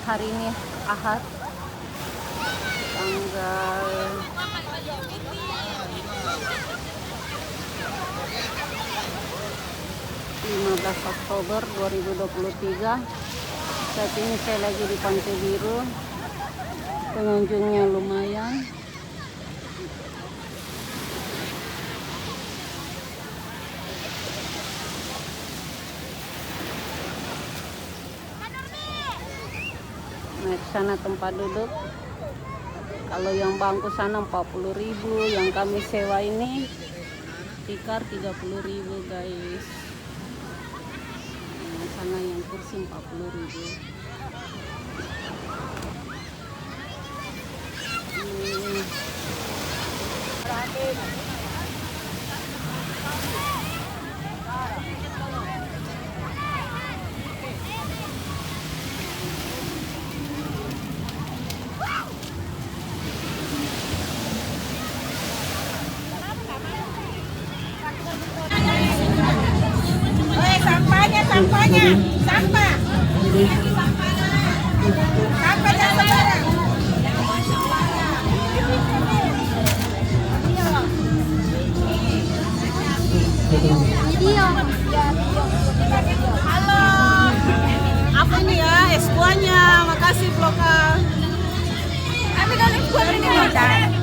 hari ini Ahad tanggal 15 Oktober 2023. Saat ini saya lagi di Pantai Biru. Pengunjungnya lumayan. Naik sana tempat duduk. Kalau yang bangku sana 40.000, yang kami sewa ini tikar 30.000 guys. Yang sana yang kursi 40.000. Sampah. Sampah jangan sembarang. Halo. Apa ini ya? Es buahnya. Makasih vlogger. Kami kan es buah ini belakang.